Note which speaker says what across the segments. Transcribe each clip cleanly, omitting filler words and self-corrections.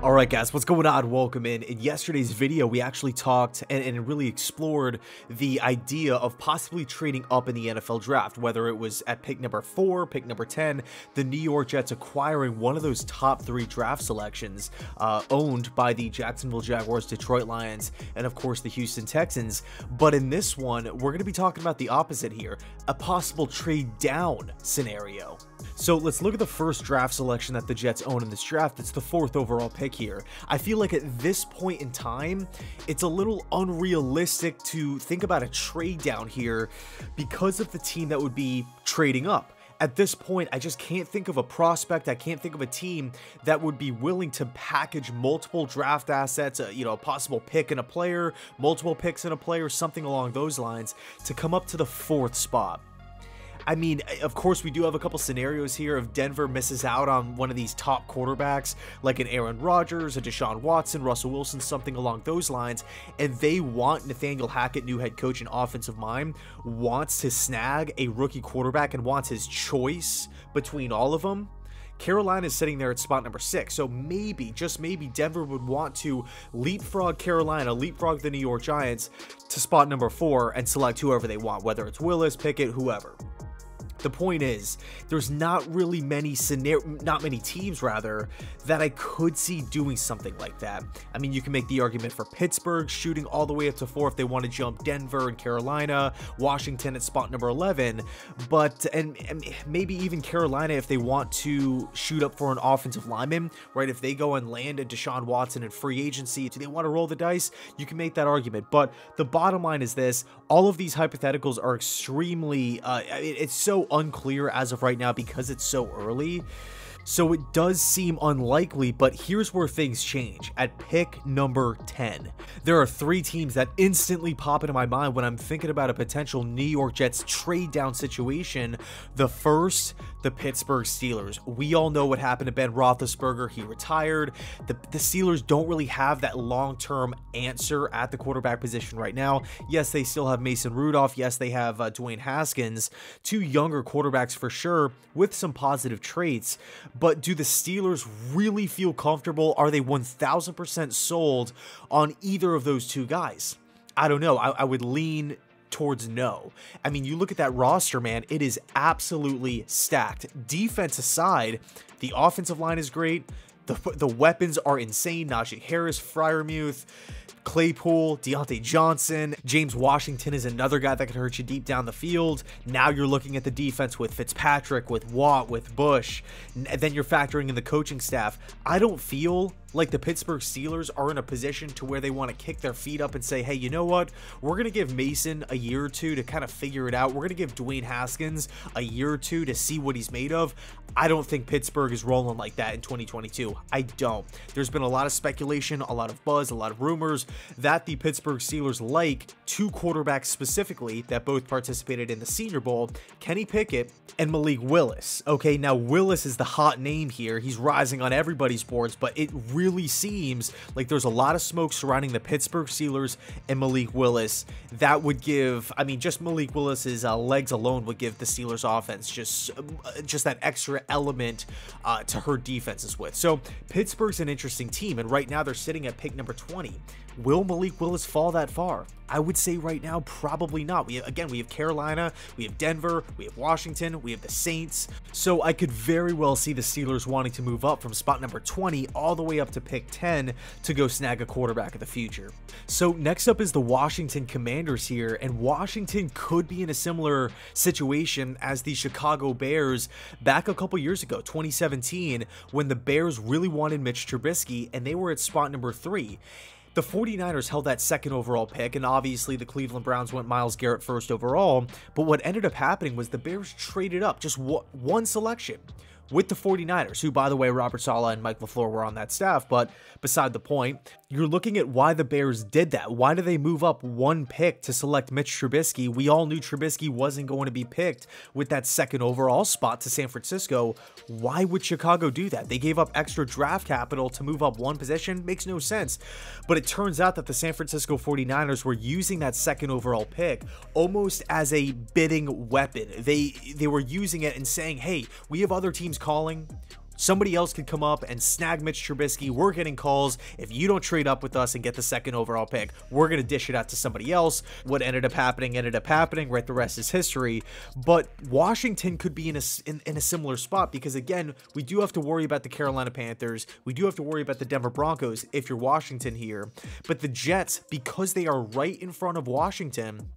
Speaker 1: Alright guys, what's going on? Welcome in. In yesterday's video, we actually talked and really explored the idea of possibly trading up in the NFL draft, whether it was at pick number 4, pick number 10, the New York Jets acquiring one of those top 3 draft selections owned by the Jacksonville Jaguars, Detroit Lions, and of course the Houston Texans. But in this one, we're going to be talking about the opposite here, a possible trade down scenario. So let's look at the first draft selection that the Jets own in this draft. It's the 4th overall pick here. I feel like at this point in time, it's a little unrealistic to think about a trade down here because of the team that would be trading up. At this point, I just can't think of a prospect. I can't think of a team that would be willing to package multiple draft assets, a possible pick in a player, multiple picks in a player, something along those lines to come up to the 4th spot. I mean, of course, we do have a couple scenarios here if Denver misses out on one of these top quarterbacks, like an Aaron Rodgers, a Deshaun Watson, Russell Wilson, something along those lines, and they want Nathaniel Hackett, new head coach and offensive mind, wants to snag a rookie quarterback and wants his choice between all of them. Carolina is sitting there at spot number 6, so maybe, just maybe, Denver would want to leapfrog Carolina, leapfrog the New York Giants to spot number 4 and select whoever they want, whether it's Willis, Pickett, whoever. The point is, there's not really many teams rather that I could see doing something like that. I mean, you can make the argument for Pittsburgh shooting all the way up to 4 if they want to jump Denver and Carolina, Washington at spot number 11, but and maybe even Carolina if they want to shoot up for an offensive lineman, right? If they go and land a Deshaun Watson in free agency, do they want to roll the dice? You can make that argument, but the bottom line is this: all of these hypotheticals are extremely it's so unclear as of right now because it's so early. So it does seem unlikely, but here's where things change. At pick number 10, there are 3 teams that instantly pop into my mind when I'm thinking about a potential New York Jets trade down situation. The first, the Pittsburgh Steelers. We all know what happened to Ben Roethlisberger. He retired. The Steelers don't really have that long-term answer at the quarterback position right now. Yes, they still have Mason Rudolph. Yes, they have Dwayne Haskins, 2 younger quarterbacks for sure with some positive traits. But do the Steelers really feel comfortable? Are they 1000% sold on either of those 2 guys? I don't know. I would lean towards no. I mean, you look at that roster, man, it is absolutely stacked. Defense aside, the offensive line is great. The weapons are insane. Najee Harris, Freiermuth, Claypool, Deontay Johnson, James Washington is another guy that can hurt you deep down the field. Now you're looking at the defense with Fitzpatrick, with Watt, with Bush, and then you're factoring in the coaching staff. I don't feel like the Pittsburgh Steelers are in a position to where they want to kick their feet up and say, hey, you know what? We're going to give Mason a year or 2 to kind of figure it out. We're going to give Dwayne Haskins a year or 2 to see what he's made of. I don't think Pittsburgh is rolling like that in 2022. I don't. There's been a lot of speculation, a lot of buzz, a lot of rumors that the Pittsburgh Steelers like 2 quarterbacks specifically that both participated in the Senior Bowl, Kenny Pickett and Malik Willis. Okay, now Willis is the hot name here. He's rising on everybody's boards, but it really seems like there's a lot of smoke surrounding the Pittsburgh Steelers and Malik Willis. That would give, I mean, just Malik Willis's legs alone would give the Steelers offense just that extra element to hurt defenses with. So Pittsburgh's an interesting team, and right now they're sitting at pick number 20. Will Malik Willis fall that far? I would say right now, probably not. We have Carolina, we have Denver, we have Washington, we have the Saints. So I could very well see the Steelers wanting to move up from spot number 20 all the way up to pick 10 to go snag a quarterback of the future. So next up is the Washington Commanders here, and Washington could be in a similar situation as the Chicago Bears back a couple years ago, 2017, when the Bears really wanted Mitch Trubisky and they were at spot number 3. The 49ers held that 2nd overall pick, and obviously the Cleveland Browns went Myles Garrett 1st overall, but what ended up happening was the Bears traded up just one selection with the 49ers, who, by the way, Robert Saleh and Mike LaFleur were on that staff, but beside the point, you're looking at why the Bears did that. Why did they move up 1 pick to select Mitch Trubisky? We all knew Trubisky wasn't going to be picked with that 2nd overall spot to San Francisco. Why would Chicago do that? They gave up extra draft capital to move up 1 position? Makes no sense. But it turns out that the San Francisco 49ers were using that 2nd overall pick almost as a bidding weapon. They were using it and saying, hey, we have other teams calling. Somebody else could come up and snag Mitch Trubisky. We're getting calls. If you don't trade up with us and get the 2nd overall pick, we're going to dish it out to somebody else. What ended up happening, right? The rest is history. But Washington could be in a similar spot because, again, we do have to worry about the Carolina Panthers. We do have to worry about the Denver Broncos if you're Washington here. But the Jets, because they are right in front of Washington,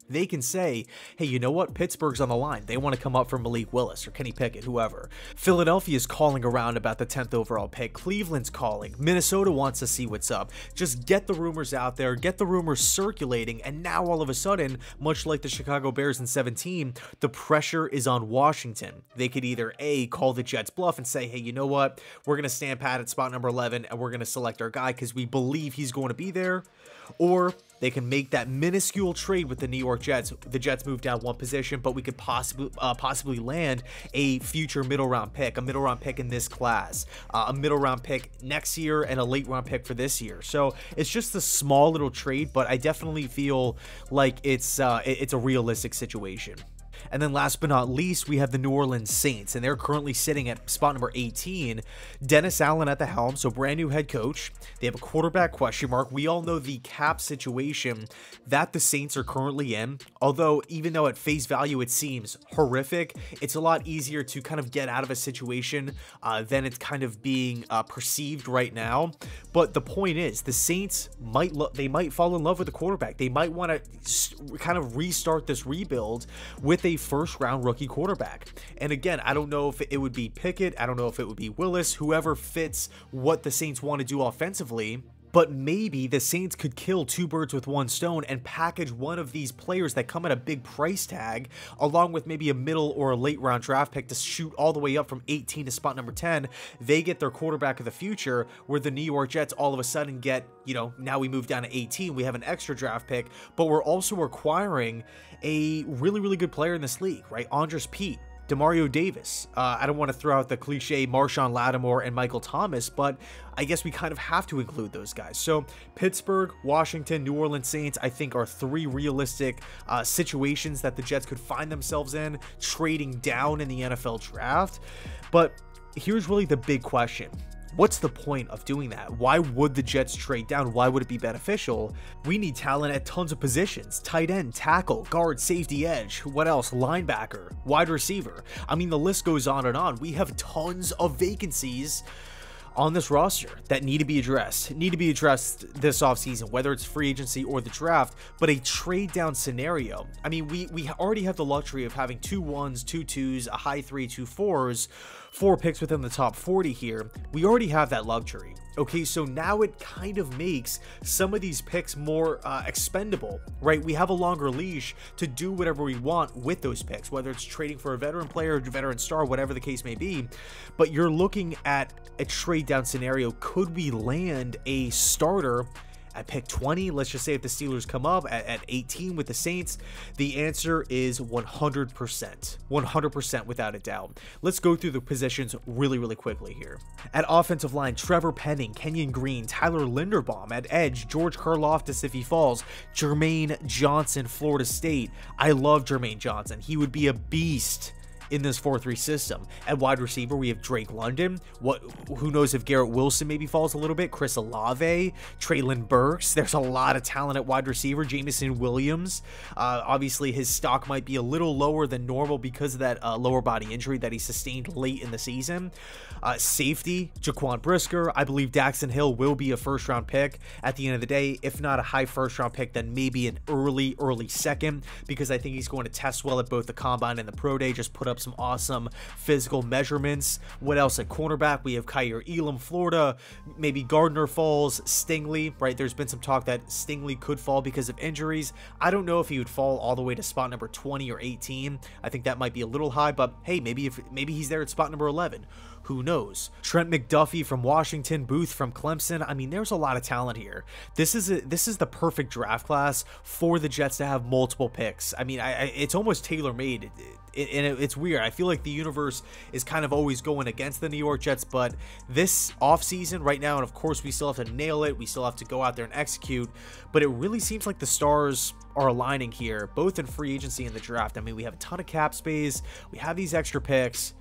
Speaker 1: they can say, hey, you know what? Pittsburgh's on the line. They want to come up for Malik Willis or Kenny Pickett, whoever. Philadelphia is calling around about the 10th overall pick. Cleveland's calling. Minnesota wants to see what's up. Just get the rumors out there, get the rumors circulating, and now all of a sudden, much like the Chicago Bears in 17, the pressure is on Washington. They could either A, call the Jets bluff and say, hey, you know what? We're going to stand pat at spot number 11 and we're going to select our guy because we believe he's going to be there. Or they can make that minuscule trade with the New York Jets. The Jets move down one position, but we could possibly land a future middle round pick, a middle round pick in this class, a middle round pick next year, and a late round pick for this year. So it's just a small little trade, but I definitely feel like it's a realistic situation. And then last but not least, we have the New Orleans Saints, and they're currently sitting at spot number 18. Dennis Allen at the helm, so brand new head coach. They have a quarterback question mark. We all know the cap situation that the Saints are currently in, although even though at face value it seems horrific, it's a lot easier to kind of get out of a situation than it's kind of being perceived right now. But the point is, the Saints might fall in love with the quarterback. They might want to kind of restart this rebuild with a first-round rookie quarterback. And again, I don't know if it would be Pickett. I don't know if it would be Willis, whoever fits what the Saints want to do offensively. But maybe the Saints could kill two birds with one stone and package one of these players that come at a big price tag, along with maybe a middle or a late round draft pick to shoot all the way up from 18 to spot number 10. They get their quarterback of the future, where the New York Jets all of a sudden get, now we move down to 18. We have an extra draft pick, but we're also acquiring a really, really good player in this league, right? Andres Pete, Demario Davis. I don't want to throw out the cliche Marshawn Lattimore and Michael Thomas, but I guess we kind of have to include those guys. So Pittsburgh, Washington, New Orleans Saints, I think are three realistic situations that the Jets could find themselves in trading down in the NFL draft. But here's really the big question. What's the point of doing that? Why would the Jets trade down? Why would it be beneficial? We need talent at tons of positions. Tight end, tackle, guard, safety, edge. What else? Linebacker, wide receiver. I mean, the list goes on and on. We have tons of vacancies on this roster that need to be addressed this offseason, whether it's free agency or the draft. But a trade down scenario, I mean, we already have the luxury of having 2 1s, 2 2s, a high 3, 2 4s, 4 picks within the top 40 here. We already have that luxury. Okay, so now it kind of makes some of these picks more expendable, right? We have a longer leash to do whatever we want with those picks, whether it's trading for a veteran player, veteran star, whatever the case may be. But you're looking at a trade down scenario. Could we land a starter at pick 20? Let's just say if the Steelers come up at 18 with the Saints, the answer is 100%, without a doubt. Let's go through the positions really, really quickly here. At offensive line, Trevor Penning, Kenyon Green, Tyler Linderbaum. At edge, George Karlaftis if he falls, Jermaine Johnson, Florida State. I love Jermaine Johnson. He would be a beast in this 4-3 system. At wide receiver, we have Drake London. Who knows if Garrett Wilson maybe falls a little bit. Chris Olave, Treylon Burks. There's a lot of talent at wide receiver. Jameson Williams. Obviously, his stock might be a little lower than normal because of that lower body injury that he sustained late in the season. Safety, Jaquan Brisker. I believe Daxton Hill will be a first-round pick at the end of the day. If not a high first-round pick, then maybe an early second, because I think he's going to test well at both the combine and the pro day. Just put up some awesome physical measurements. What else at cornerback? We have Kyer Elam, Florida. Maybe Gardner falls. Stingley, right? There's been some talk that Stingley could fall because of injuries. I don't know if he would fall all the way to spot number 20 or 18. I think that might be a little high, but hey, maybe he's there at spot number 11. Who knows? Trent McDuffie from Washington, Booth from Clemson. I mean, there's a lot of talent here. This is the perfect draft class for the Jets to have multiple picks. I mean, it's almost tailor-made. And it's weird. I feel like the universe is kind of always going against the New York Jets, but this offseason right now, and of course we still have to nail it, we still have to go out there and execute, but it really seems like the stars are aligning here, both in free agency and the draft. I mean, we have a ton of cap space, we have these extra picks.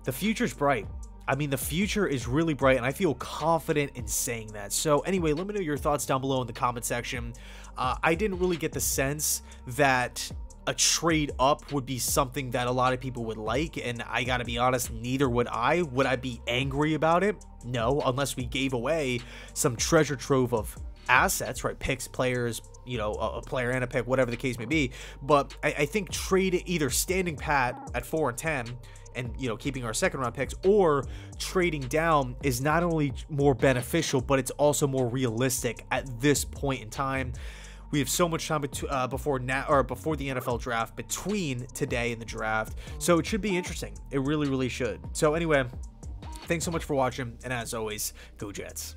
Speaker 1: The future's bright. I mean, the future is really bright, and I feel confident in saying that. So anyway, let me know your thoughts down below in the comment section. I didn't really get the sense that a trade up would be something that a lot of people would like, and I gotta be honest, neither would I. Would I be angry about it? No, unless we gave away some treasure trove of assets, right? Picks, players, you know, a player and a pick, whatever the case may be. But I think trading, either standing pat at 4 and 10 and, you know, keeping our second round picks, or trading down is not only more beneficial, but it's also more realistic at this point in time. We have so much time before the NFL draft, between today and the draft, so it should be interesting. It really, really should. So anyway, thanks so much for watching, and as always, go Jets.